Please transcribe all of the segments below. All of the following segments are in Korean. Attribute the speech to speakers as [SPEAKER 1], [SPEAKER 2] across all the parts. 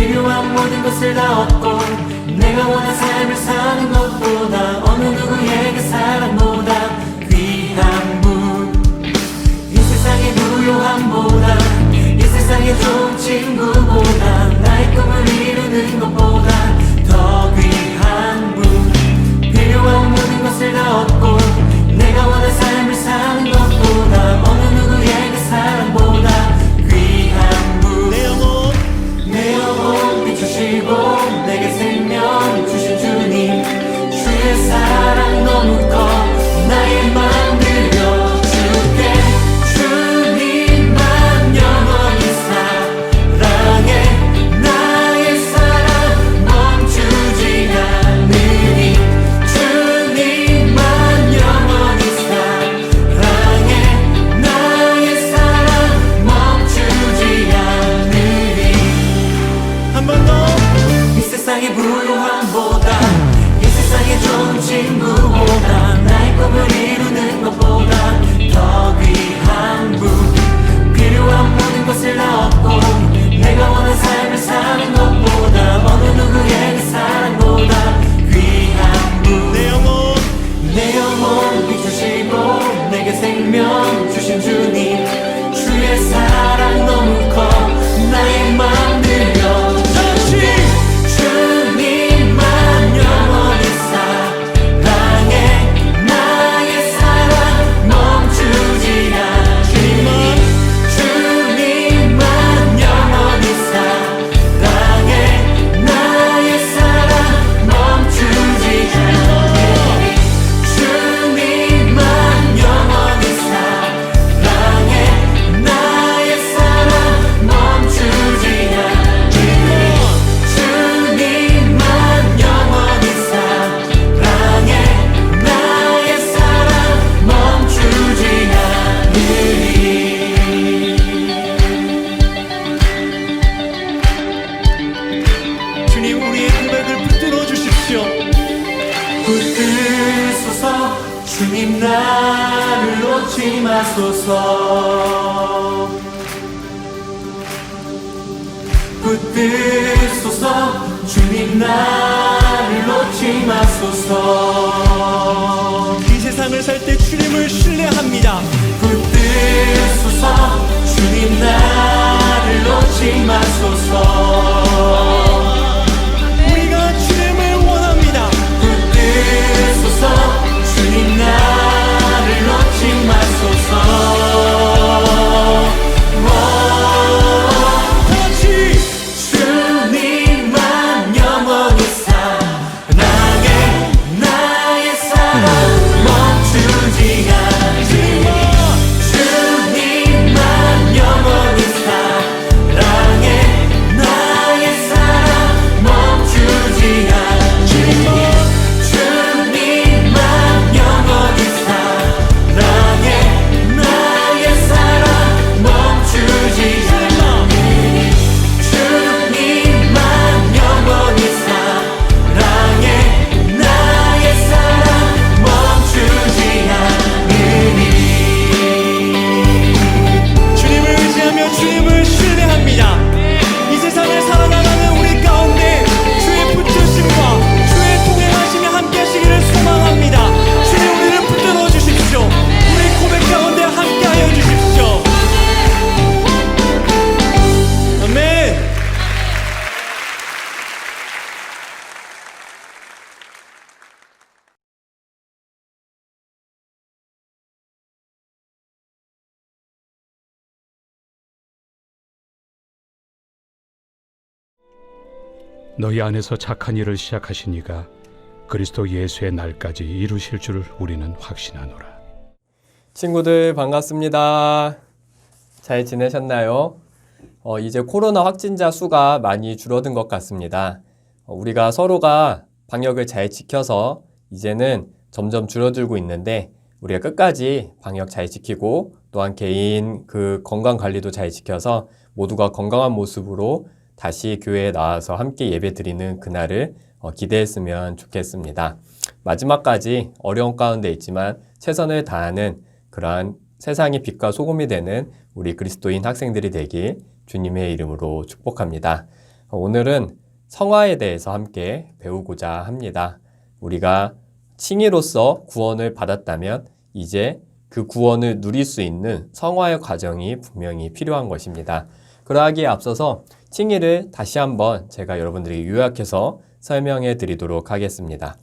[SPEAKER 1] 필요한 모든 것을 다 얻고 내가 원한 삶을 사는 것보다 어느 누구에게 사랑보다 귀한 분, 이 세상의 무료함보다 이 세상의 좋은 친구보다 나의 꿈을 이루는 것보다 더 귀한 분, 필요한 모든 것을 다 얻고 내가 원한 삶을 사는 것보다 어느 누구에게 사랑보다 귀한 분, 내 영혼 비추시고 내게 생명 주신 주님, 주의 사랑 너무 커 나의 맘 들려줄게. 주님만 영원히 사랑해, 나의 사랑 멈추지 않으니. 주님만 영원히 사랑해, 나의 사랑 멈추지 않으니. 한 번 더. 이 세상의 부유함보다 이 세상의 좋은 친구보다 나의 꿈을 이루는 것보다 더 귀한 분, 필요한 모든 것을 다 얻고 내가 원한 삶을 사는 것보다 어느 누구에게 사랑보다 귀한 분, 내 영혼 비추시고 내게 생명 주신 주님, 주의 사랑 너무 커 나의 맘 들려주시. 주님만 영원히 사랑해, 나의 사랑 멈추지 않으니. 주님만 영원히 사랑해, 나의 사랑 멈추지 않으니. 주님만 영원히 사랑해, 나의 사랑 멈추지 않으니. 주님만 영원히 사랑해, 나의 사랑 멈추지 않으니.
[SPEAKER 2] 주님, 우리의 고백을 붙들어 주십시오.
[SPEAKER 1] 붙드소서. 주님 나를 놓지 마소서. 붙드소서. 주님 나를 놓지 마소서.
[SPEAKER 2] 이 세상을 살 때 주님을 신뢰합니다.
[SPEAKER 1] 붙드소서. 주님 나를 놓지 마소서.
[SPEAKER 2] 우리가 주님을 원합니다.
[SPEAKER 1] 붙드소서. 주님 나를 놓지 마소서.
[SPEAKER 2] 다같이
[SPEAKER 1] 주님만 영원히 사랑해, 나의 사랑 멈추지 않으니. 주님만 영원히 사랑해, 나의 사랑 멈추지 않으니. 주님만 영원히 사랑해, 나의 사랑 멈추지 않으니. 주님만 영원히 사랑해, 나의 사랑 멈추지 않으니.
[SPEAKER 2] 주님을 의지하며 주님을 신뢰합니다. 이 세상을 살아나가는 우리 가운데 주의 붙드심과 주의 동행하심이 함께 하시기를 소망합니다. 주님, 우리를 붙들어 주십시오. 우리 고백 가운데 함께 하여 주십시오. 아멘.
[SPEAKER 3] 너희 안에서 착한 일을 시작하신 이가 그리스도 예수의 날까지 이루실 줄 우리는 확신하노라.
[SPEAKER 4] 친구들 반갑습니다. 잘 지내셨나요? 이제 코로나 확진자 수가 많이 줄어든 것 같습니다. 우리가 서로가 방역을 잘 지켜서 이제는 점점 줄어들고 있는데 우리가 끝까지 방역 잘 지키고 또한 개인 건강 관리도 잘 지켜서 모두가 건강한 모습으로 다시 교회에 나와서 함께 예배 드리는 그날을 기대했으면 좋겠습니다. 마지막까지 어려운 가운데 있지만 최선을 다하는 그러한 세상의 빛과 소금이 되는 우리 그리스도인 학생들이 되길 주님의 이름으로 축복합니다. 오늘은 성화에 대해서 함께 배우고자 합니다. 우리가 칭의로서 구원을 받았다면 이제 그 구원을 누릴 수 있는 성화의 과정이 분명히 필요한 것입니다. 그러하기에 앞서서 칭의를 다시 한번 제가 여러분들에게 요약해서 설명해 드리도록 하겠습니다.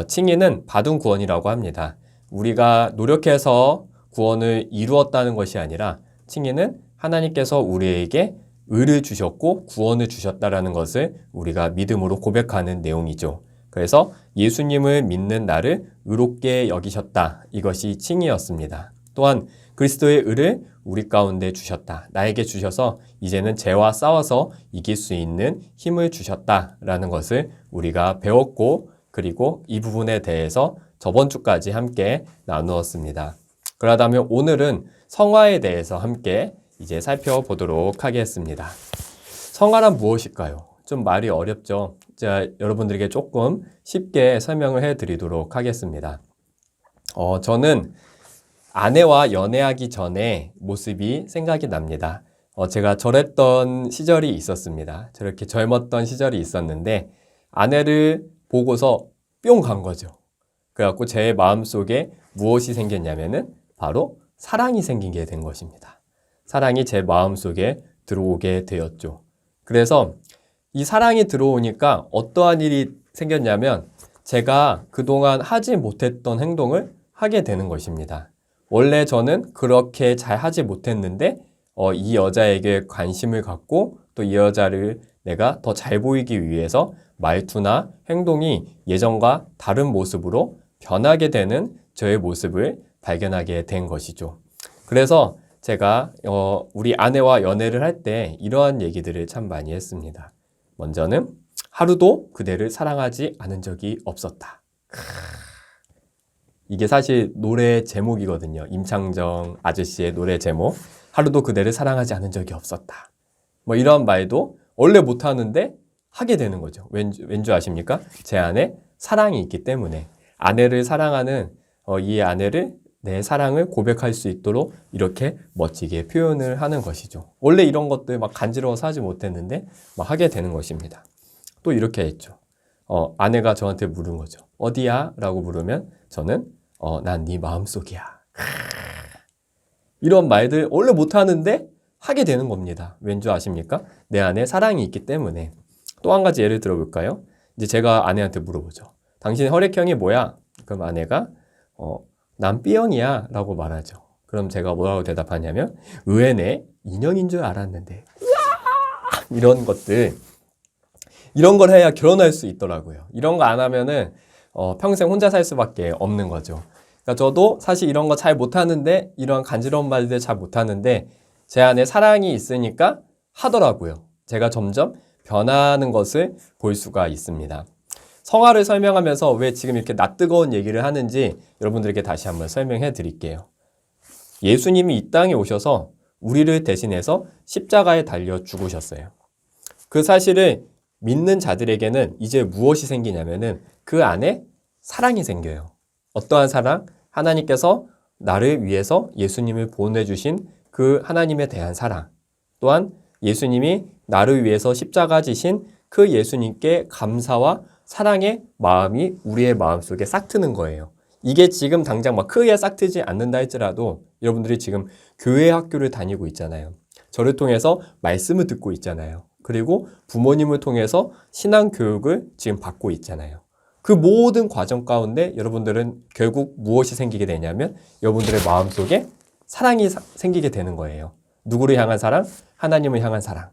[SPEAKER 4] 칭의는 받은 구원이라고 합니다. 우리가 노력해서 구원을 이루었다는 것이 아니라 칭의는 하나님께서 우리에게 의를 주셨고 구원을 주셨다라는 것을 우리가 믿음으로 고백하는 내용이죠. 그래서 예수님을 믿는 나를 의롭게 여기셨다. 이것이 칭의였습니다. 또한 그리스도의 의를 우리 가운데 주셨다. 나에게 주셔서 이제는 죄와 싸워서 이길 수 있는 힘을 주셨다라는 것을 우리가 배웠고 그리고 이 부분에 대해서 저번 주까지 함께 나누었습니다. 그러다면 오늘은 성화에 대해서 함께 이제 살펴보도록 하겠습니다. 성화란 무엇일까요? 좀 말이 어렵죠? 제가 여러분들에게 조금 쉽게 설명을 해드리도록 하겠습니다. 저는 아내와 연애하기 전에 모습이 생각이 납니다. 제가 저랬던 시절이 있었습니다. 저렇게 젊었던 시절이 있었는데 아내를 보고서 뿅 간 거죠. 그래갖고 제 마음속에 무엇이 생겼냐면은 바로 사랑이 생기게 된 것입니다. 사랑이 제 마음속에 들어오게 되었죠. 그래서 이 사랑이 들어오니까 어떠한 일이 생겼냐면 제가 그동안 하지 못했던 행동을 하게 되는 것입니다. 원래 저는 그렇게 잘 하지 못했는데 이 여자에게 관심을 갖고 또 이 여자를 내가 더 잘 보이기 위해서 말투나 행동이 예전과 다른 모습으로 변하게 되는 저의 모습을 발견하게 된 것이죠. 그래서 제가 우리 아내와 연애를 할 때 이러한 얘기들을 참 많이 했습니다. 먼저는 하루도 그대를 사랑하지 않은 적이 없었다. 이게 사실 노래 제목이거든요. 임창정 아저씨의 노래 제목. 하루도 그대를 사랑하지 않은 적이 없었다. 뭐 이런 말도 원래 못하는데 하게 되는 거죠. 왠지 아십니까? 제 안에 사랑이 있기 때문에 아내를 사랑하는 이 아내를 내 사랑을 고백할 수 있도록 이렇게 멋지게 표현을 하는 것이죠. 원래 이런 것들 막 간지러워서 하지 못했는데 막 하게 되는 것입니다. 또 이렇게 했죠. 아내가 저한테 물은 거죠. 어디야? 라고 물으면 저는 난 네 마음속이야. 이런 말들 원래 못하는데 하게 되는 겁니다. 왠지 아십니까? 내 안에 사랑이 있기 때문에. 또 한 가지 예를 들어볼까요? 이제 제가 아내한테 물어보죠. 당신 혈액형이 뭐야? 그럼 아내가 난 B형이야 라고 말하죠. 그럼 제가 뭐라고 대답하냐면 의외네 인형인 줄 알았는데 이런 것들 이런 걸 해야 결혼할 수 있더라고요. 이런 거 안 하면은 평생 혼자 살 수밖에 없는 거죠. 그러니까 저도 사실 이런 거 잘 못하는데 이런 간지러운 말들 잘 못하는데 제 안에 사랑이 있으니까 하더라고요. 제가 점점 변하는 것을 볼 수가 있습니다. 성화를 설명하면서 왜 지금 이렇게 낯뜨거운 얘기를 하는지 여러분들에게 다시 한번 설명해 드릴게요. 예수님이 이 땅에 오셔서 우리를 대신해서 십자가에 달려 죽으셨어요. 그 사실을 믿는 자들에게는 이제 무엇이 생기냐면은 그 안에 사랑이 생겨요. 어떠한 사랑? 하나님께서 나를 위해서 예수님을 보내주신 그 하나님에 대한 사랑. 또한 예수님이 나를 위해서 십자가 지신 그 예수님께 감사와 사랑의 마음이 우리의 마음속에 싹 트는 거예요. 이게 지금 당장 막 크게 싹 트지 않는다 할지라도 여러분들이 지금 교회 학교를 다니고 있잖아요. 저를 통해서 말씀을 듣고 있잖아요. 그리고 부모님을 통해서 신앙 교육을 지금 받고 있잖아요. 그 모든 과정 가운데 여러분들은 결국 무엇이 생기게 되냐면 여러분들의 마음속에 사랑이 생기게 되는 거예요. 누구를 향한 사랑? 하나님을 향한 사랑.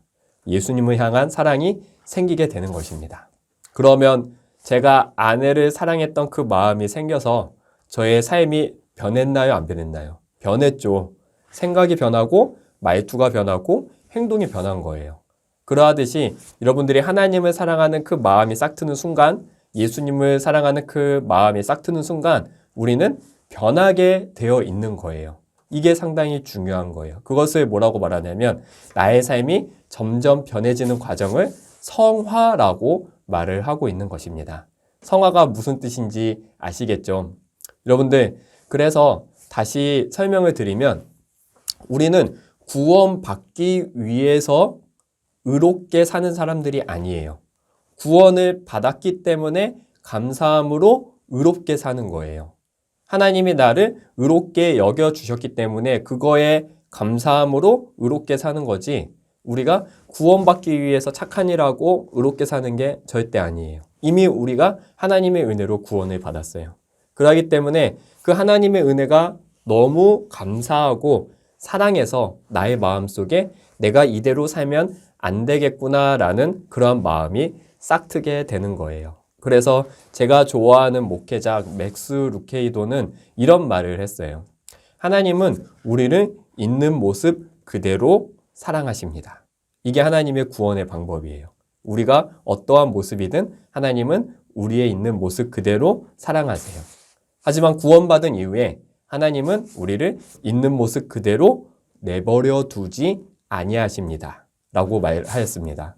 [SPEAKER 4] 예수님을 향한 사랑이 생기게 되는 것입니다. 그러면 제가 아내를 사랑했던 그 마음이 생겨서 저의 삶이 변했나요? 안 변했나요? 변했죠. 생각이 변하고 말투가 변하고 행동이 변한 거예요. 그러하듯이 여러분들이 하나님을 사랑하는 그 마음이 싹 트는 순간, 예수님을 사랑하는 그 마음이 싹 트는 순간 우리는 변하게 되어 있는 거예요. 이게 상당히 중요한 거예요. 그것을 뭐라고 말하냐면 나의 삶이 점점 변해지는 과정을 성화라고 말을 하고 있는 것입니다. 성화가 무슨 뜻인지 아시겠죠? 여러분들, 그래서 다시 설명을 드리면 우리는 구원받기 위해서 의롭게 사는 사람들이 아니에요. 구원을 받았기 때문에 감사함으로 의롭게 사는 거예요. 하나님이 나를 의롭게 여겨주셨기 때문에 그거에 감사함으로 의롭게 사는 거지, 우리가 구원받기 위해서 착한 일하고 의롭게 사는 게 절대 아니에요. 이미 우리가 하나님의 은혜로 구원을 받았어요. 그렇기 때문에 그 하나님의 은혜가 너무 감사하고 사랑해서 나의 마음속에 내가 이대로 살면 안 되겠구나라는 그런 마음이 싹트게 되는 거예요. 그래서 제가 좋아하는 목회자 맥스 루케이도는 이런 말을 했어요. 하나님은 우리를 있는 모습 그대로 사랑하십니다. 이게 하나님의 구원의 방법이에요. 우리가 어떠한 모습이든 하나님은 우리의 있는 모습 그대로 사랑하세요. 하지만 구원받은 이후에 하나님은 우리를 있는 모습 그대로 내버려 두지 아니하십니다. 라고 말하였습니다.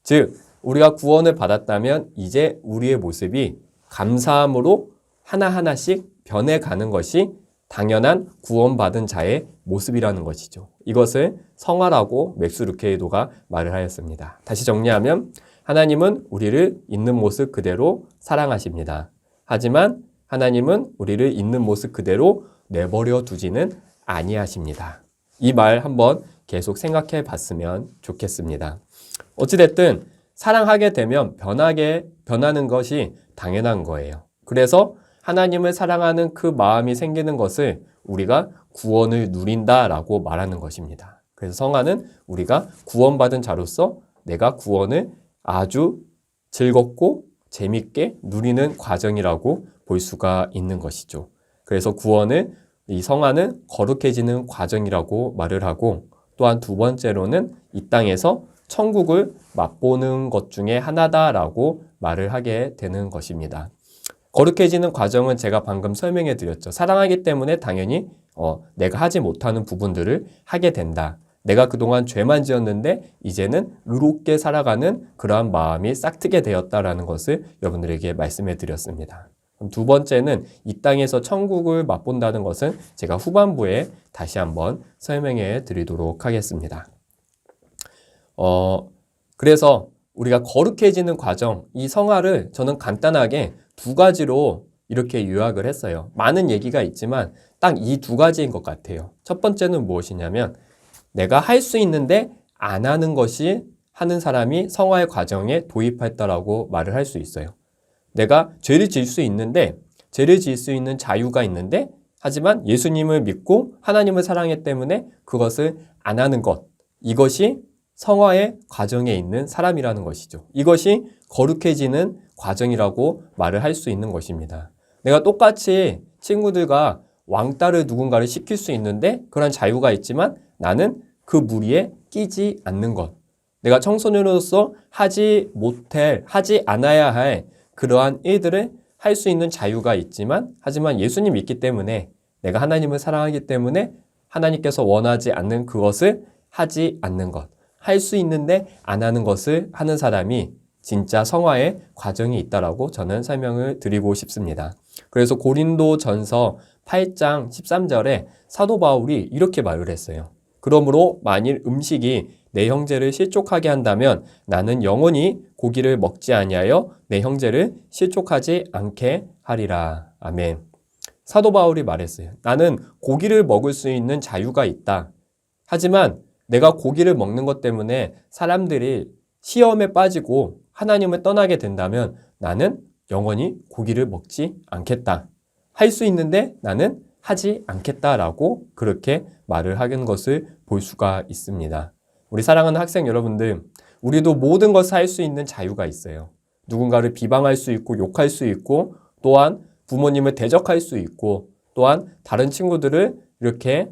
[SPEAKER 4] 즉, 우리가 구원을 받았다면 이제 우리의 모습이 감사함으로 하나하나씩 변해가는 것이 당연한 구원받은 자의 모습이라는 것이죠. 이것을 성화라고 맥스 루케이도가 말을 하였습니다. 다시 정리하면 하나님은 우리를 있는 모습 그대로 사랑하십니다. 하지만 하나님은 우리를 있는 모습 그대로 내버려 두지는 아니하십니다. 이 말 한번 계속 생각해 봤으면 좋겠습니다. 어찌됐든 사랑하게 되면 변하는 것이 당연한 거예요. 그래서 하나님을 사랑하는 그 마음이 생기는 것을 우리가 구원을 누린다라고 말하는 것입니다. 그래서 성화는 우리가 구원받은 자로서 내가 구원을 아주 즐겁고 재밌게 누리는 과정이라고 볼 수가 있는 것이죠. 그래서 이 성화는 거룩해지는 과정이라고 말을 하고, 또한 두 번째로는 이 땅에서 천국을 맛보는 것 중에 하나다라고 말을 하게 되는 것입니다. 거룩해지는 과정은 제가 방금 설명해 드렸죠. 사랑하기 때문에 당연히 내가 하지 못하는 부분들을 하게 된다. 내가 그동안 죄만 지었는데 이제는 의롭게 살아가는 그러한 마음이 싹트게 되었다라는 것을 여러분들에게 말씀해 드렸습니다. 그럼 두 번째는 이 땅에서 천국을 맛본다는 것은 제가 후반부에 다시 한번 설명해 드리도록 하겠습니다. 그래서 우리가 거룩해지는 과정, 이 성화를 저는 간단하게 두 가지로 이렇게 요약을 했어요. 많은 얘기가 있지만 딱 이 두 가지인 것 같아요. 첫 번째는 무엇이냐면 내가 할 수 있는데 안 하는 것이 하는 사람이 성화의 과정에 도입했다라고 말을 할 수 있어요. 내가 죄를 지을 수 있는데, 죄를 지을 수 있는 자유가 있는데, 하지만 예수님을 믿고 하나님을 사랑하기 때문에 그것을 안 하는 것, 이것이 성화의 과정에 있는 사람이라는 것이죠. 이것이 거룩해지는 과정이라고 말을 할 수 있는 것입니다. 내가 똑같이 친구들과 왕따를 누군가를 시킬 수 있는데 그런 자유가 있지만 나는 그 무리에 끼지 않는 것. 내가 청소년으로서 하지 않아야 할 그러한 일들을 할 수 있는 자유가 있지만, 하지만 예수님 믿기 때문에, 내가 하나님을 사랑하기 때문에 하나님께서 원하지 않는 그것을 하지 않는 것, 할 수 있는데 안 하는 것을 하는 사람이 진짜 성화의 과정이 있다라고 저는 설명을 드리고 싶습니다. 그래서 고린도전서 8장 13절에 사도 바울이 이렇게 말을 했어요. 그러므로 만일 음식이 내 형제를 실족하게 한다면 나는 영원히 고기를 먹지 아니하여 내 형제를 실족하지 않게 하리라. 아멘. 사도 바울이 말했어요. 나는 고기를 먹을 수 있는 자유가 있다. 하지만 내가 고기를 먹는 것 때문에 사람들이 시험에 빠지고 하나님을 떠나게 된다면 나는 영원히 고기를 먹지 않겠다. 할 수 있는데 나는 하지 않겠다라고 그렇게 말을 하는 것을 볼 수가 있습니다. 우리 사랑하는 학생 여러분들, 우리도 모든 것을 할 수 있는 자유가 있어요. 누군가를 비방할 수 있고 욕할 수 있고, 또한 부모님을 대적할 수 있고, 또한 다른 친구들을 이렇게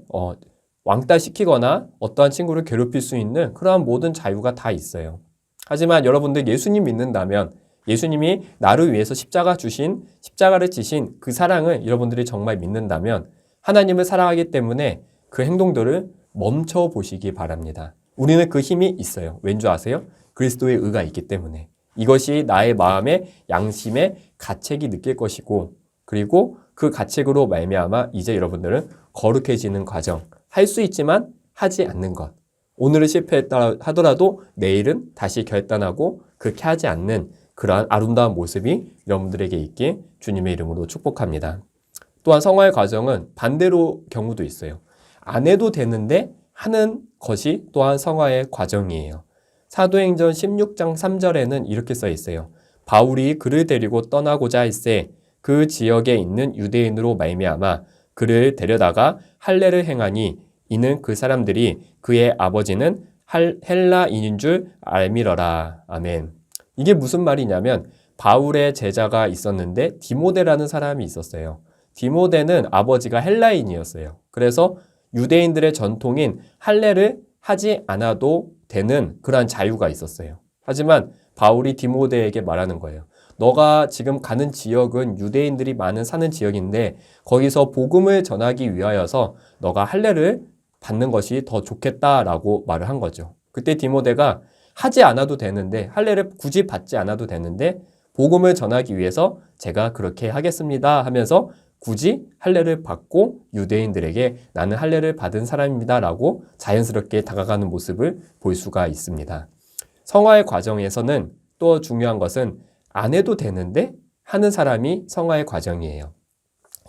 [SPEAKER 4] 왕따시키거나 어떠한 친구를 괴롭힐 수 있는 그러한 모든 자유가 다 있어요. 하지만 여러분들 예수님 믿는다면, 예수님이 나를 위해서 십자가를 지신 그 사랑을 여러분들이 정말 믿는다면 하나님을 사랑하기 때문에 그 행동들을 멈춰 보시기 바랍니다. 우리는 그 힘이 있어요. 왠지 아세요? 그리스도의 의가 있기 때문에. 이것이 나의 마음의 양심의 가책이 느낄 것이고, 그리고 그 가책으로 말미암아 이제 여러분들은 거룩해지는 과정, 할 수 있지만 하지 않는 것, 오늘은 실패했다 하더라도 내일은 다시 결단하고 그렇게 하지 않는 그러한 아름다운 모습이 여러분들에게 있길 주님의 이름으로 축복합니다. 또한 성화의 과정은 반대로 경우도 있어요. 안 해도 되는데 하는 것이 또한 성화의 과정이에요. 사도행전 16장 3절에는 이렇게 써 있어요. 바울이 그를 데리고 떠나고자 할세 그 지역에 있는 유대인으로 말미암아 그를 데려다가 할례를 행하니 이는 그 사람들이 그의 아버지는 헬라인인 줄 알미러라. 아멘. 이게 무슨 말이냐면 바울의 제자가 있었는데 디모데라는 사람이 있었어요. 디모데는 아버지가 헬라인이었어요. 그래서 유대인들의 전통인 할례를 하지 않아도 되는 그러한 자유가 있었어요. 하지만 바울이 디모데에게 말하는 거예요. 너가 지금 가는 지역은 유대인들이 많은 사는 지역인데 거기서 복음을 전하기 위하여서 너가 할례를 받는 것이 더 좋겠다라고 말을 한 거죠. 그때 디모데가 하지 않아도 되는데 할례를 굳이 받지 않아도 되는데 복음을 전하기 위해서 제가 그렇게 하겠습니다 하면서 굳이 할례를 받고 유대인들에게 나는 할례를 받은 사람입니다 라고 자연스럽게 다가가는 모습을 볼 수가 있습니다. 성화의 과정에서는 또 중요한 것은 안 해도 되는데 하는 사람이 성화의 과정이에요.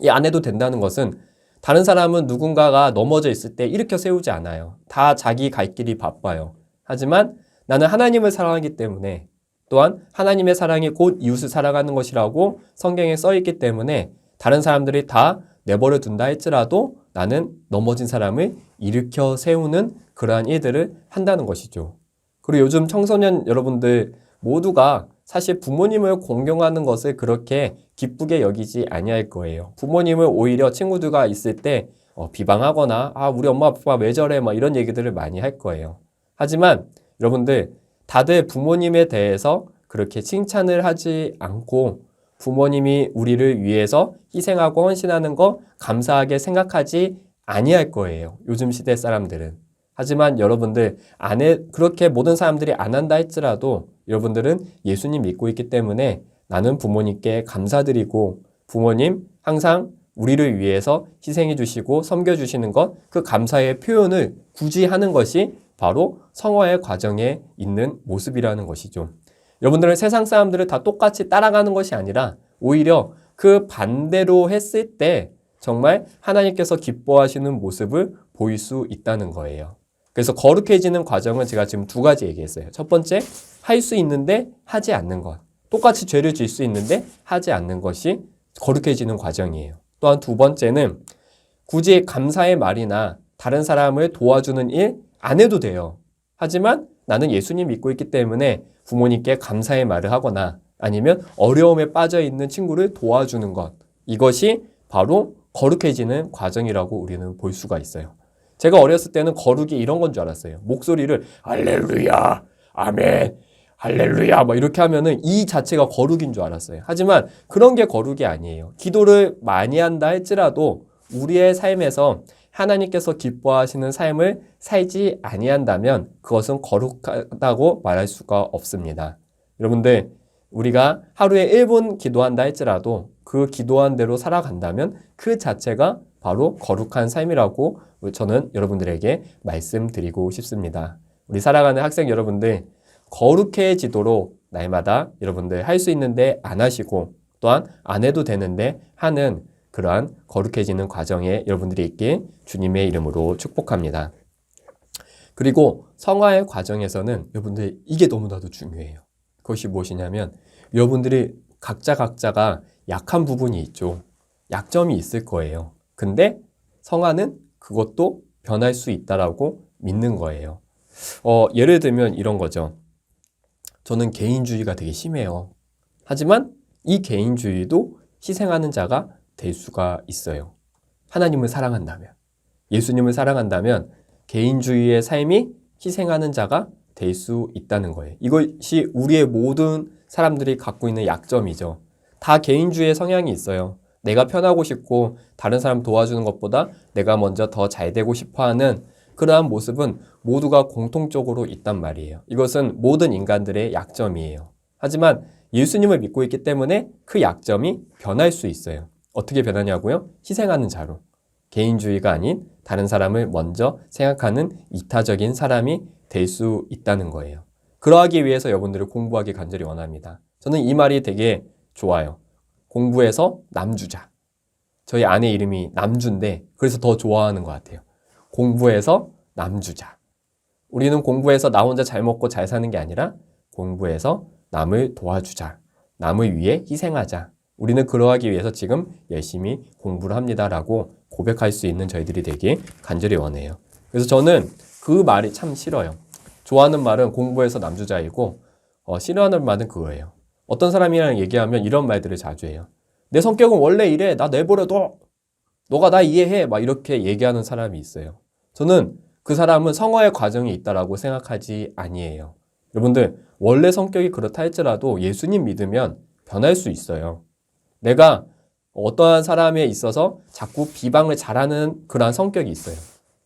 [SPEAKER 4] 이 안 해도 된다는 것은 다른 사람은 누군가가 넘어져 있을 때 일으켜 세우지 않아요. 다 자기 갈 길이 바빠요. 하지만 나는 하나님을 사랑하기 때문에 또한 하나님의 사랑이 곧 이웃을 사랑하는 것이라고 성경에 써 있기 때문에 다른 사람들이 다 내버려 둔다 할지라도 나는 넘어진 사람을 일으켜 세우는 그러한 일들을 한다는 것이죠. 그리고 요즘 청소년 여러분들 모두가 사실 부모님을 공경하는 것을 그렇게 기쁘게 여기지 아니할 거예요. 부모님을 오히려 친구들과 있을 때 비방하거나 우리 엄마 아빠 왜 저래 막 이런 얘기들을 많이 할 거예요. 하지만 여러분들 다들 부모님에 대해서 그렇게 칭찬을 하지 않고 부모님이 우리를 위해서 희생하고 헌신하는 거 감사하게 생각하지 아니할 거예요. 요즘 시대 사람들은. 하지만 여러분들 그렇게 모든 사람들이 안 한다 할지라도 여러분들은 예수님 믿고 있기 때문에 나는 부모님께 감사드리고 부모님 항상 우리를 위해서 희생해 주시고 섬겨 주시는 것 그 감사의 표현을 굳이 하는 것이 바로 성화의 과정에 있는 모습이라는 것이죠. 여러분들은 세상 사람들을 다 똑같이 따라가는 것이 아니라 오히려 그 반대로 했을 때 정말 하나님께서 기뻐하시는 모습을 보일 수 있다는 거예요. 그래서 거룩해지는 과정은 제가 지금 두 가지 얘기했어요. 첫 번째, 할 수 있는데 하지 않는 것. 똑같이 죄를 질 수 있는데 하지 않는 것이 거룩해지는 과정이에요. 또한 두 번째는 굳이 감사의 말이나 다른 사람을 도와주는 일 안 해도 돼요. 하지만 나는 예수님 믿고 있기 때문에 부모님께 감사의 말을 하거나 아니면 어려움에 빠져 있는 친구를 도와주는 것. 이것이 바로 거룩해지는 과정이라고 우리는 볼 수가 있어요. 제가 어렸을 때는 거룩이 이런 건 줄 알았어요. 목소리를 할렐루야, 아멘, 할렐루야 막 이렇게 하면은 이 자체가 거룩인 줄 알았어요. 하지만 그런 게 거룩이 아니에요. 기도를 많이 한다 할지라도 우리의 삶에서 하나님께서 기뻐하시는 삶을 살지 아니한다면 그것은 거룩하다고 말할 수가 없습니다. 여러분들 우리가 하루에 1분 기도한다 할지라도 그 기도한 대로 살아간다면 그 자체가 바로 거룩한 삶이라고 저는 여러분들에게 말씀드리고 싶습니다. 우리 살아가는 학생 여러분들 거룩해지도록 날마다 여러분들 할 수 있는데 안 하시고 또한 안 해도 되는데 하는 그러한 거룩해지는 과정에 여러분들이 있길 주님의 이름으로 축복합니다. 그리고 성화의 과정에서는 여러분들 이게 너무나도 중요해요. 그것이 무엇이냐면 여러분들이 각자가 약한 부분이 있죠. 약점이 있을 거예요. 근데 성화는 그것도 변할 수 있다라고 믿는 거예요. 예를 들면 이런 거죠. 저는 개인주의가 되게 심해요. 하지만 이 개인주의도 희생하는 자가 될 수가 있어요. 하나님을 사랑한다면, 예수님을 사랑한다면 개인주의의 삶이 희생하는 자가 될 수 있다는 거예요. 이것이 우리의 모든 사람들이 갖고 있는 약점이죠. 다 개인주의의 성향이 있어요. 내가 편하고 싶고 다른 사람 도와주는 것보다 내가 먼저 더 잘 되고 싶어하는 그러한 모습은 모두가 공통적으로 있단 말이에요. 이것은 모든 인간들의 약점이에요. 하지만 예수님을 믿고 있기 때문에 그 약점이 변할 수 있어요. 어떻게 변하냐고요? 희생하는 자로. 개인주의가 아닌 다른 사람을 먼저 생각하는 이타적인 사람이 될 수 있다는 거예요. 그러하기 위해서 여러분들을 공부하기 간절히 원합니다. 저는 이 말이 되게 좋아요. 공부해서 남주자. 저희 아내 이름이 남주인데 그래서 더 좋아하는 것 같아요. 공부해서 남주자. 우리는 공부해서 나 혼자 잘 먹고 잘 사는 게 아니라 공부해서 남을 도와주자. 남을 위해 희생하자. 우리는 그러하기 위해서 지금 열심히 공부를 합니다라고 고백할 수 있는 저희들이 되길 간절히 원해요. 그래서 저는 그 말이 참 싫어요. 좋아하는 말은 공부해서 남주자이고 싫어하는 말은 그거예요. 어떤 사람이랑 얘기하면 이런 말들을 자주 해요. 내 성격은 원래 이래. 나 내버려둬. 너가 나 이해해. 막 이렇게 얘기하는 사람이 있어요. 저는 그 사람은 성화의 과정이 있다라고 생각하지 아니에요. 여러분들 원래 성격이 그렇다 할지라도 예수님 믿으면 변할 수 있어요. 내가 어떠한 사람에 있어서 자꾸 비방을 잘하는 그러한 성격이 있어요.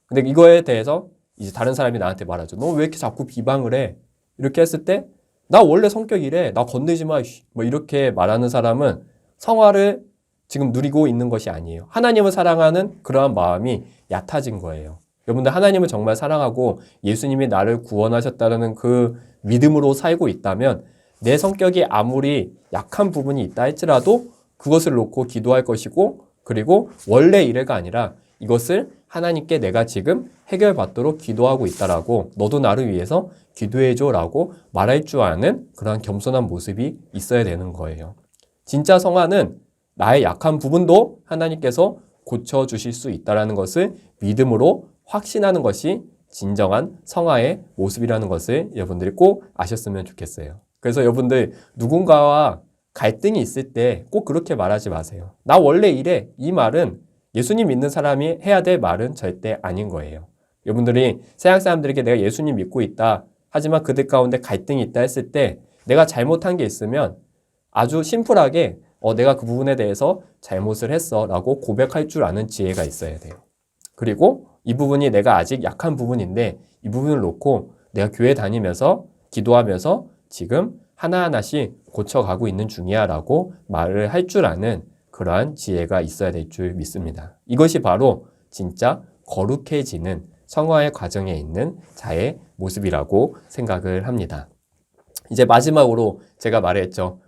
[SPEAKER 4] 근데 이거에 대해서 이제 다른 사람이 나한테 말하죠. 너 왜 이렇게 자꾸 비방을 해? 이렇게 했을 때 나 원래 성격 이래. 나 건들지 마. 뭐 이렇게 말하는 사람은 성화를 지금 누리고 있는 것이 아니에요. 하나님을 사랑하는 그러한 마음이 얕아진 거예요. 여러분들 하나님을 정말 사랑하고 예수님이 나를 구원하셨다는 그 믿음으로 살고 있다면 내 성격이 아무리 약한 부분이 있다 할지라도 그것을 놓고 기도할 것이고 그리고 원래 이래가 아니라 이것을 하나님께 내가 지금 해결받도록 기도하고 있다라고 너도 나를 위해서 기도해줘 라고 말할 줄 아는 그런 겸손한 모습이 있어야 되는 거예요. 진짜 성화는 나의 약한 부분도 하나님께서 고쳐주실 수 있다는 것을 믿음으로 확신하는 것이 진정한 성화의 모습이라는 것을 여러분들이 꼭 아셨으면 좋겠어요. 그래서 여러분들 누군가와 갈등이 있을 때 꼭 그렇게 말하지 마세요. 나 원래 이래. 이 말은 예수님 믿는 사람이 해야 될 말은 절대 아닌 거예요. 여러분들이 세상 사람들에게 내가 예수님 믿고 있다. 하지만 그들 가운데 갈등이 있다 했을 때 내가 잘못한 게 있으면 아주 심플하게 내가 그 부분에 대해서 잘못을 했어 라고 고백할 줄 아는 지혜가 있어야 돼요. 그리고 이 부분이 내가 아직 약한 부분인데 이 부분을 놓고 내가 교회 다니면서 기도하면서 지금 하나하나씩 고쳐가고 있는 중이야 라고 말을 할 줄 아는 그러한 지혜가 있어야 될 줄 믿습니다. 이것이 바로 진짜 거룩해지는 성화의 과정에 있는 자의 모습이라고 생각을 합니다. 이제 마지막으로 제가 말했죠.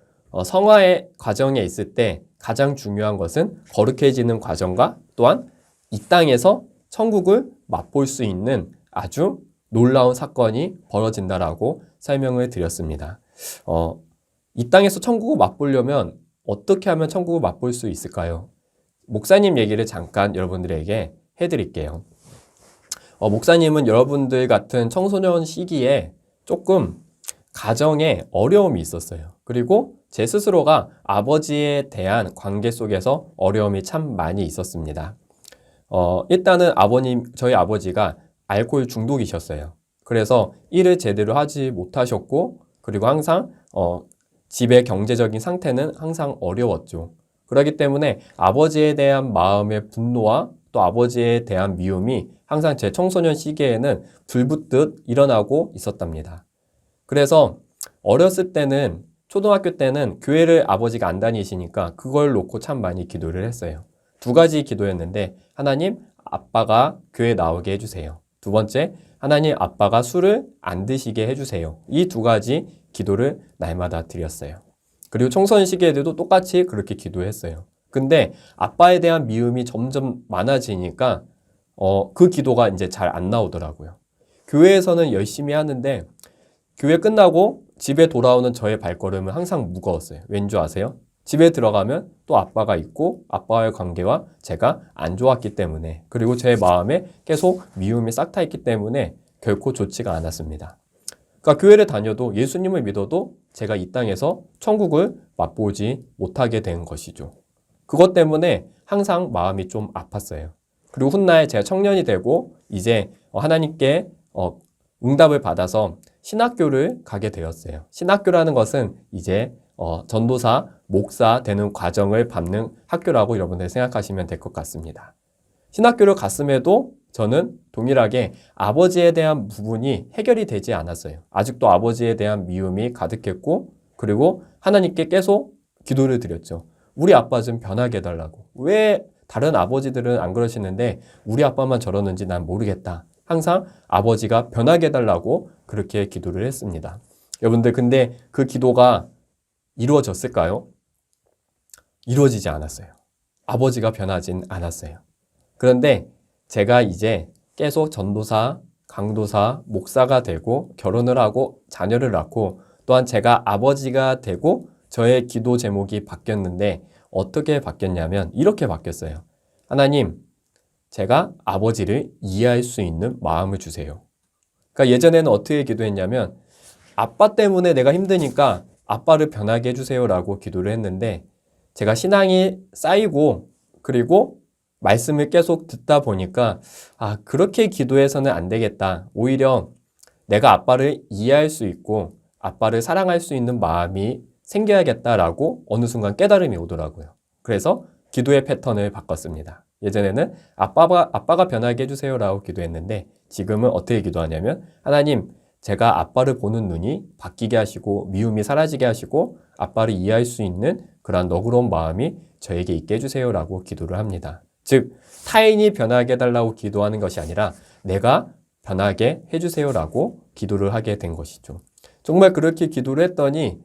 [SPEAKER 4] 성화의 과정에 있을 때 가장 중요한 것은 거룩해지는 과정과 또한 이 땅에서 천국을 맛볼 수 있는 아주 놀라운 사건이 벌어진다라고 설명을 드렸습니다. 이 땅에서 천국을 맛보려면 어떻게 하면 천국을 맛볼 수 있을까요? 목사님 얘기를 잠깐 여러분들에게 해드릴게요. 목사님은 여러분들 같은 청소년 시기에 조금 가정에 어려움이 있었어요. 그리고 제 스스로가 아버지에 대한 관계 속에서 어려움이 참 많이 있었습니다. 일단은 저희 아버지가 알코올 중독이셨어요. 그래서 일을 제대로 하지 못하셨고, 그리고 항상 집의 경제적인 상태는 항상 어려웠죠. 그렇기 때문에 아버지에 대한 마음의 분노와 또 아버지에 대한 미움이 항상 제 청소년 시기에는 불붙듯 일어나고 있었답니다. 그래서 어렸을 때는 초등학교 때는 교회를 아버지가 안 다니시니까 그걸 놓고 참 많이 기도를 했어요. 두 가지 기도였는데 하나님, 아빠가 교회 나오게 해주세요. 두 번째, 하나님, 아빠가 술을 안 드시게 해주세요. 이 두 가지 기도를 날마다 드렸어요. 그리고 청소년 시기에도 똑같이 그렇게 기도했어요. 근데 아빠에 대한 미움이 점점 많아지니까 그 기도가 이제 잘 안 나오더라고요. 교회에서는 열심히 하는데 교회 끝나고 집에 돌아오는 저의 발걸음은 항상 무거웠어요. 왠지 아세요? 집에 들어가면 또 아빠가 있고 아빠와의 관계와 제가 안 좋았기 때문에, 그리고 제 마음에 계속 미움이 싹 타 있기 때문에 결코 좋지가 않았습니다. 그러니까 교회를 다녀도 예수님을 믿어도 제가 이 땅에서 천국을 맛보지 못하게 된 것이죠. 그것 때문에 항상 마음이 좀 아팠어요. 그리고 훗날 제가 청년이 되고 이제 하나님께 응답을 받아서 신학교를 가게 되었어요. 신학교라는 것은 이제 전도사, 목사 되는 과정을 밟는 학교라고 여러분들 생각하시면 될 것 같습니다. 신학교를 갔음에도 저는 동일하게 아버지에 대한 부분이 해결이 되지 않았어요. 아직도 아버지에 대한 미움이 가득했고, 그리고 하나님께 계속 기도를 드렸죠. 우리 아빠 좀 변하게 해달라고. 왜 다른 아버지들은 안 그러시는데 우리 아빠만 저러는지 난 모르겠다. 항상 아버지가 변하게 해달라고 그렇게 기도를 했습니다. 여러분들, 근데 그 기도가 이루어졌을까요? 이루어지지 않았어요. 아버지가 변하진 않았어요. 그런데 제가 이제 계속 전도사, 강도사, 목사가 되고 결혼을 하고 자녀를 낳고 또한 제가 아버지가 되고 저의 기도 제목이 바뀌었는데 어떻게 바뀌었냐면 이렇게 바뀌었어요. 하나님, 제가 아버지를 이해할 수 있는 마음을 주세요. 그러니까 예전에는 어떻게 기도했냐면 아빠 때문에 내가 힘드니까 아빠를 변하게 해주세요라고 기도를 했는데 제가 신앙이 쌓이고 그리고 말씀을 계속 듣다 보니까 그렇게 기도해서는 안 되겠다. 오히려 내가 아빠를 이해할 수 있고 아빠를 사랑할 수 있는 마음이 생겨야겠다라고 어느 순간 깨달음이 오더라고요. 그래서 기도의 패턴을 바꿨습니다. 예전에는 아빠가 변하게 해주세요라고 기도했는데 지금은 어떻게 기도하냐면 하나님, 제가 아빠를 보는 눈이 바뀌게 하시고 미움이 사라지게 하시고 아빠를 이해할 수 있는 그러한 너그러운 마음이 저에게 있게 해주세요라고 기도를 합니다. 즉 타인이 변하게 해달라고 기도하는 것이 아니라 내가 변하게 해주세요라고 기도를 하게 된 것이죠. 정말 그렇게 기도를 했더니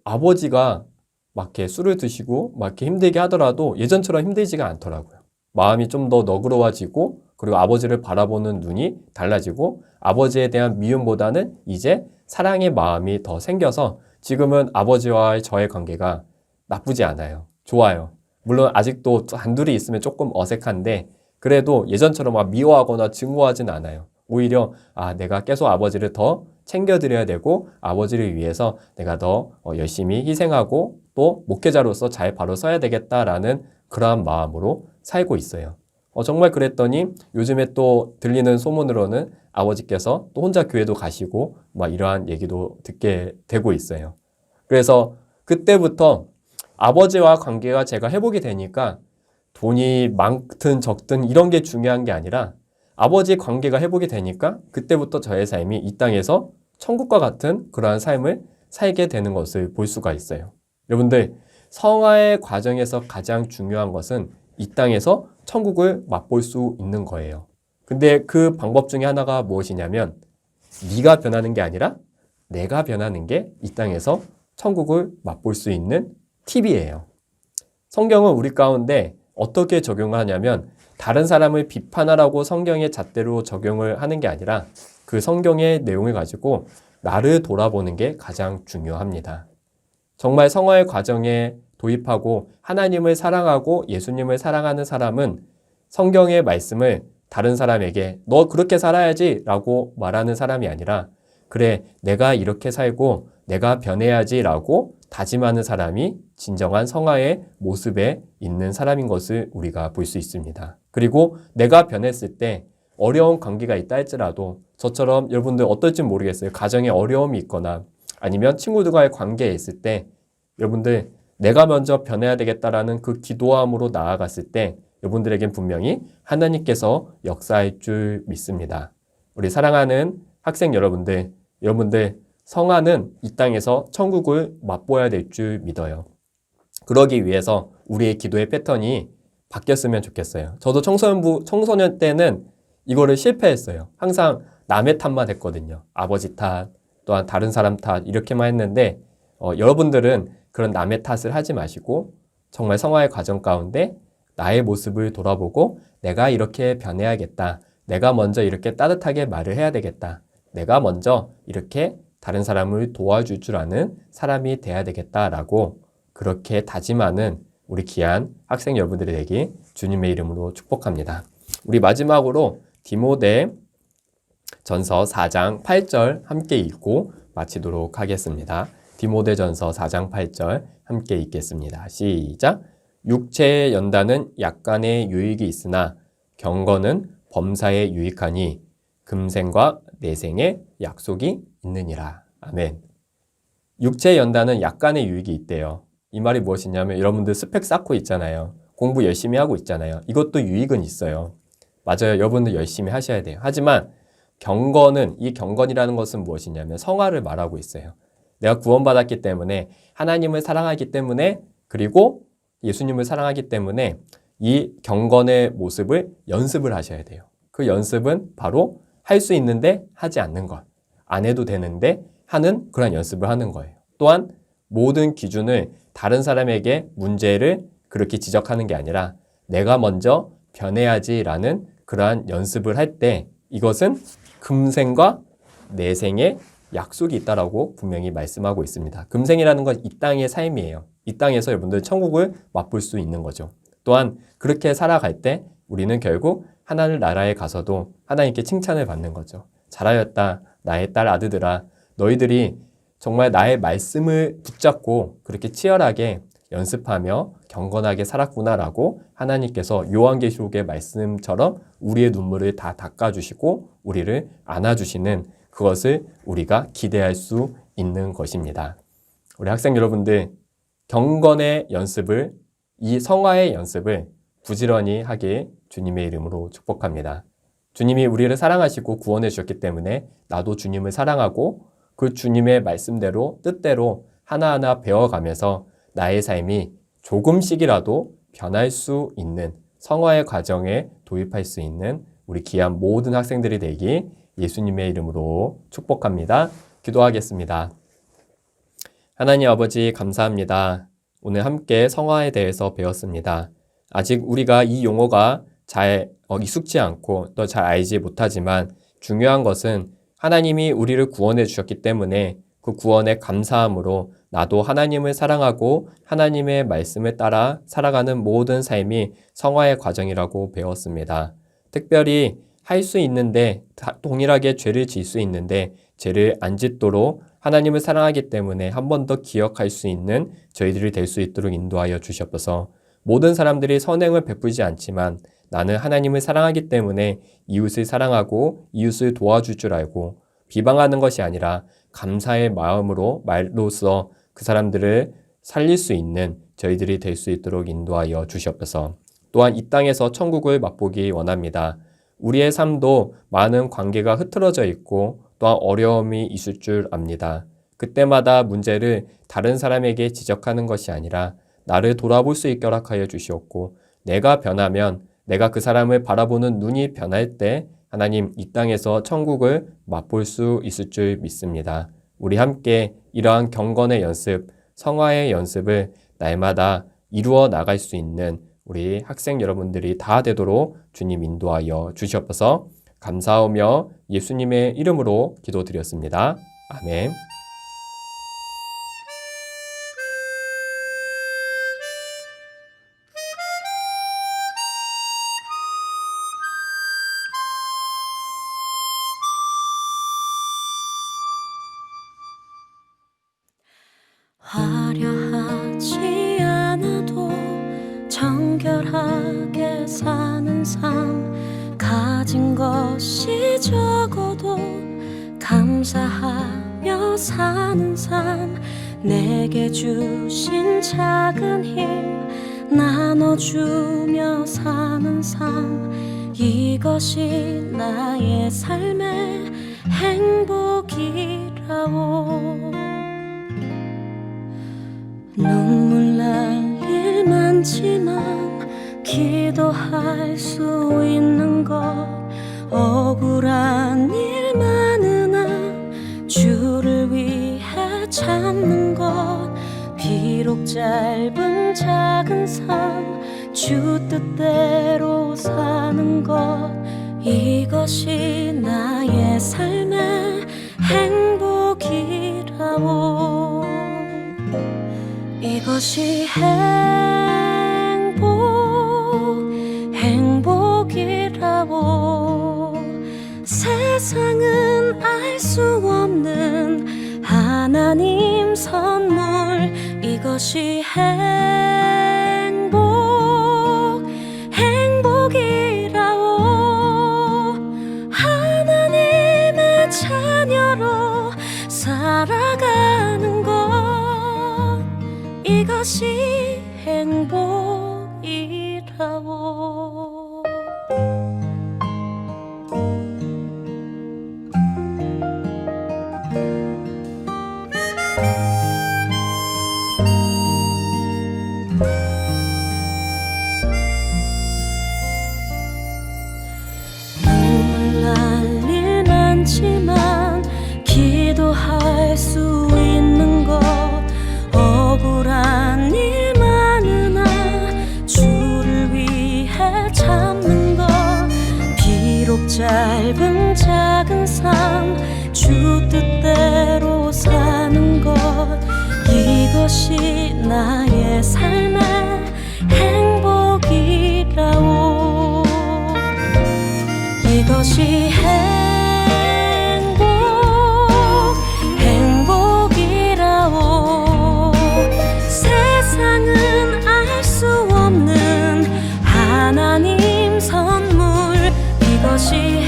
[SPEAKER 4] 아버지가 막 이렇게 술을 드시고 막 이렇게 힘들게 하더라도 예전처럼 힘들지가 않더라고요. 마음이 좀 더 너그러워지고 그리고 아버지를 바라보는 눈이 달라지고 아버지에 대한 미움보다는 이제 사랑의 마음이 더 생겨서 지금은 아버지와의 저의 관계가 나쁘지 않아요. 좋아요. 물론 아직도 단둘이 있으면 조금 어색한데 그래도 예전처럼 막 미워하거나 증오하진 않아요. 오히려 내가 계속 아버지를 더 챙겨드려야 되고 아버지를 위해서 내가 더 열심히 희생하고 또 목회자로서 잘 바로 서야 되겠다라는 그러한 마음으로 살고 있어요. 정말 그랬더니 요즘에 또 들리는 소문으로는 아버지께서 또 혼자 교회도 가시고 막 이러한 얘기도 듣게 되고 있어요. 그래서 그때부터 아버지와 관계가 제가 회복이 되니까 돈이 많든 적든 이런 게 중요한 게 아니라 아버지 관계가 회복이 되니까 그때부터 저의 삶이 이 땅에서 천국과 같은 그러한 삶을 살게 되는 것을 볼 수가 있어요. 여러분들, 성화의 과정에서 가장 중요한 것은 이 땅에서 천국을 맛볼 수 있는 거예요. 근데 그 방법 중에 하나가 무엇이냐면 네가 변하는 게 아니라 내가 변하는 게 이 땅에서 천국을 맛볼 수 있는 팁이에요. 성경은 우리 가운데 어떻게 적용하냐면 다른 사람을 비판하라고 성경의 잣대로 적용을 하는 게 아니라 그 성경의 내용을 가지고 나를 돌아보는 게 가장 중요합니다. 정말 성화의 과정에 도입하고 하나님을 사랑하고 예수님을 사랑하는 사람은 성경의 말씀을 다른 사람에게 너 그렇게 살아야지 라고 말하는 사람이 아니라 그래, 내가 이렇게 살고 내가 변해야지 라고 다짐하는 사람이 진정한 성화의 모습에 있는 사람인 것을 우리가 볼 수 있습니다. 그리고 내가 변했을 때 어려운 관계가 있다 할지라도 저처럼 여러분들 어떨지 모르겠어요. 가정에 어려움이 있거나 아니면 친구들과의 관계에 있을 때 여러분들 내가 먼저 변해야 되겠다라는 그 기도함으로 나아갔을 때 여러분들에겐 분명히 하나님께서 역사할 줄 믿습니다. 우리 사랑하는 학생 여러분들 성화는 이 땅에서 천국을 맛보아야 될 줄 믿어요. 그러기 위해서 우리의 기도의 패턴이 바뀌었으면 좋겠어요. 저도 청소년 때는 이거를 실패했어요. 항상 남의 탓만 했거든요. 아버지 탓, 또한 다른 사람 탓 이렇게만 했는데 여러분들은 그런 남의 탓을 하지 마시고 정말 성화의 과정 가운데 나의 모습을 돌아보고 내가 이렇게 변해야겠다. 내가 먼저 이렇게 따뜻하게 말을 해야 되겠다. 내가 먼저 이렇게 다른 사람을 도와줄 줄 아는 사람이 돼야 되겠다라고 그렇게 다짐하는 우리 귀한 학생 여러분들이 되기 주님의 이름으로 축복합니다. 우리 마지막으로 디모데 전서 4장 8절 함께 읽고 마치도록 하겠습니다. 디모데 전서 4장 8절 함께 읽겠습니다. 시작! 육체의 연단은 약간의 유익이 있으나 경건은 범사에 유익하니 금생과 내생의 약속이 있느니라. 아멘. 육체의 연단은 약간의 유익이 있대요. 이 말이 무엇이냐면 여러분들 스펙 쌓고 있잖아요. 공부 열심히 하고 있잖아요. 이것도 유익은 있어요. 맞아요. 여러분들 열심히 하셔야 돼요. 하지만 이 경건이라는 것은 무엇이냐면 성화를 말하고 있어요. 내가 구원받았기 때문에 하나님을 사랑하기 때문에 그리고 예수님을 사랑하기 때문에 이 경건의 모습을 연습을 하셔야 돼요. 그 연습은 바로 할 수 있는데 하지 않는 것, 안 해도 되는데 하는 그런 연습을 하는 거예요. 또한 모든 기준을 다른 사람에게 문제를 그렇게 지적하는 게 아니라 내가 먼저 변해야지라는 그러한 연습을 할 때 이것은 금생과 내생의 약속이 있다라고 분명히 말씀하고 있습니다. 금생이라는 건 이 땅의 삶이에요. 이 땅에서 여러분들 천국을 맛볼 수 있는 거죠. 또한 그렇게 살아갈 때 우리는 결국 하나님 나라에 가서도 하나님께 칭찬을 받는 거죠. 잘하였다, 나의 딸 아들들아. 너희들이 정말 나의 말씀을 붙잡고 그렇게 치열하게 연습하며 경건하게 살았구나라고 하나님께서 요한계시록의 말씀처럼 우리의 눈물을 다 닦아주시고 우리를 안아주시는 그것을 우리가 기대할 수 있는 것입니다. 우리 학생 여러분들, 경건의 연습을, 이 성화의 연습을 부지런히 하길 주님의 이름으로 축복합니다. 주님이 우리를 사랑하시고 구원해 주셨기 때문에 나도 주님을 사랑하고 그 주님의 말씀대로 뜻대로 하나하나 배워가면서 나의 삶이 조금씩이라도 변할 수 있는 성화의 과정에 도입할 수 있는 우리 귀한 모든 학생들이 되기 예수님의 이름으로 축복합니다. 기도하겠습니다. 하나님 아버지 감사합니다. 오늘 함께 성화에 대해서 배웠습니다. 아직 우리가 이 용어가 잘 익숙지 않고 또 잘 알지 못하지만 중요한 것은 하나님이 우리를 구원해 주셨기 때문에 그 구원에 감사함으로 나도 하나님을 사랑하고 하나님의 말씀을 따라 살아가는 모든 삶이 성화의 과정이라고 배웠습니다. 특별히 할 수 있는데 동일하게 죄를 지을 수 있는데 죄를 안 짓도록 하나님을 사랑하기 때문에 한 번 더 기억할 수 있는 저희들이 될 수 있도록 인도하여 주시옵소서. 모든 사람들이 선행을 베풀지 않지만 나는 하나님을 사랑하기 때문에 이웃을 사랑하고 이웃을 도와줄 줄 알고 비방하는 것이 아니라 감사의 마음으로 말로써 그 사람들을 살릴 수 있는 저희들이 될 수 있도록 인도하여 주시옵소서. 또한 이 땅에서 천국을 맛보기 원합니다. 우리의 삶도 많은 관계가 흐트러져 있고 또한 어려움이 있을 줄 압니다. 그때마다 문제를 다른 사람에게 지적하는 것이 아니라 나를 돌아볼 수 있게 허락하여 주시옵고 내가 변하면 내가 그 사람을 바라보는 눈이 변할 때 하나님 이 땅에서 천국을 맛볼 수 있을 줄 믿습니다. 우리 함께 이러한 경건의 연습, 성화의 연습을 날마다 이루어 나갈 수 있는 우리 학생 여러분들이 다 되도록 주님 인도하여 주시옵소서. 감사하며 예수님의 이름으로 기도드렸습니다. 아멘.
[SPEAKER 5] 화려하지 않아도 정결하게 사는 삶, 가진 것이 적어도 감사하며 사는 삶, 내게 주신 작은 힘 나눠주며 사는 삶, 이것이 나의 삶의 행복이라오. 눈물 날 일 많지만 기도할 수 있는 것, 억울한 일 많으나 주를 위해 참는 것, 비록 짧은 작은 삶 주 뜻대로 사는 것, 이것이 나의 삶의 행복이라오. 이것이 행복이라고. 세상은 알 수 없는 하나님 선물, 이것이 행복이라고. 하나님의 자녀로 살아가는 것, 이것이 행복이라고. 항상 주 뜻대로 사는 것 이것이 나의 삶의 행복이라오 이것이 행복이라오 세상은 알 수 없는 하나님 선물 이것이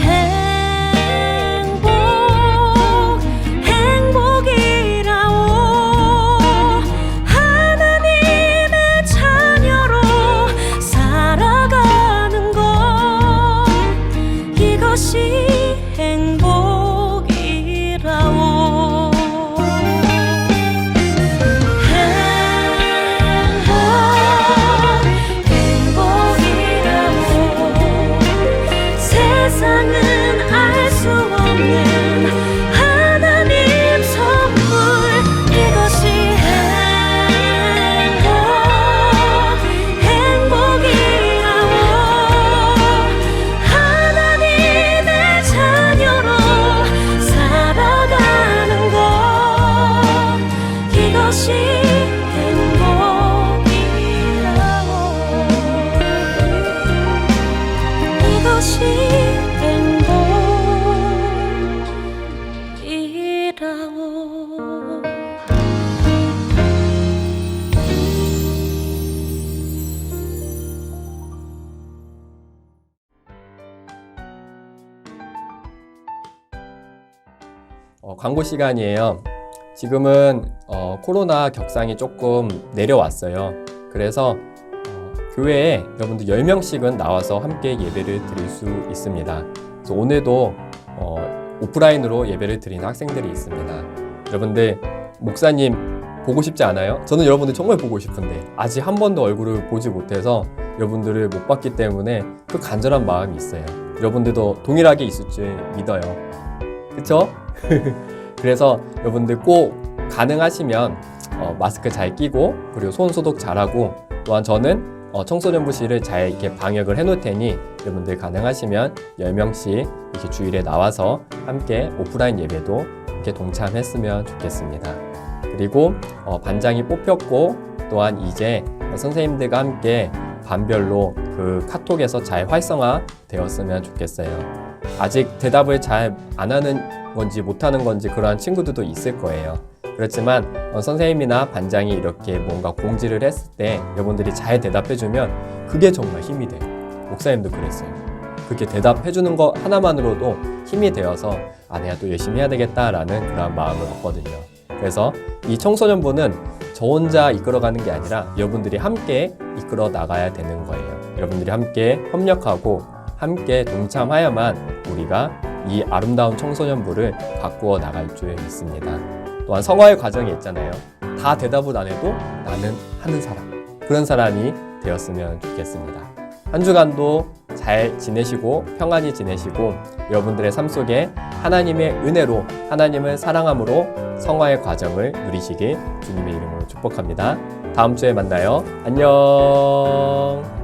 [SPEAKER 5] 행복이라오 하나님의 자녀로 살아가는 것 이것이 행복이라오 행복이라오 세상은 알 수 없는 하나님 선물 이것이 행복이라오 하나님의 자녀로 살아가는 것 이것이 행복이라오 이것이 행복이라오
[SPEAKER 4] 광고 시간이에요. 지금은 코로나 격상이 조금 내려왔어요. 그래서 교회에 여러분들 10명씩은 나와서 함께 예배를 드릴 수 있습니다. 그래서 오늘도 오프라인으로 예배를 드리는 학생들이 있습니다. 여러분들 목사님 보고 싶지 않아요? 저는 여러분들 정말 보고 싶은데 아직 한 번도 얼굴을 보지 못해서 여러분들을 못 봤기 때문에 그 간절한 마음이 있어요. 여러분들도 동일하게 있을 줄 믿어요. 그쵸? 그래서 여러분들 꼭 가능하시면 마스크 잘 끼고 그리고 손 소독 잘하고 또한 저는 청소년부실을 잘 이렇게 방역을 해놓을 테니 여러분들 가능하시면 10명씩 이렇게 주일에 나와서 함께 오프라인 예배도 이렇게 동참했으면 좋겠습니다. 그리고 반장이 뽑혔고 또한 이제 선생님들과 함께 반별로 그 카톡에서 잘 활성화 되었으면 좋겠어요. 아직 대답을 잘 안 하는 건지 못하는 건지 그러한 친구들도 있을 거예요. 그렇지만 선생님이나 반장이 이렇게 뭔가 공지를 했을 때 여러분들이 잘 대답해주면 그게 정말 힘이 돼요. 목사님도 그랬어요. 그렇게 대답해주는 거 하나만으로도 힘이 되어서 내가 또 열심히 해야 되겠다라는 그런 마음을 얻거든요. 그래서 이 청소년부는 저 혼자 이끌어가는 게 아니라 여러분들이 함께 이끌어 나가야 되는 거예요. 여러분들이 함께 협력하고 함께 동참하여만 우리가 이 아름다운 청소년부를 바꾸어 나갈 줄 믿습니다. 또한 성화의 과정이 있잖아요. 다 대답을 안 해도 나는 하는 사람, 그런 사람이 되었으면 좋겠습니다. 한 주간도 잘 지내시고 평안히 지내시고 여러분들의 삶 속에 하나님의 은혜로 하나님을 사랑함으로 성화의 과정을 누리시길 주님의 이름으로 축복합니다. 다음 주에 만나요. 안녕.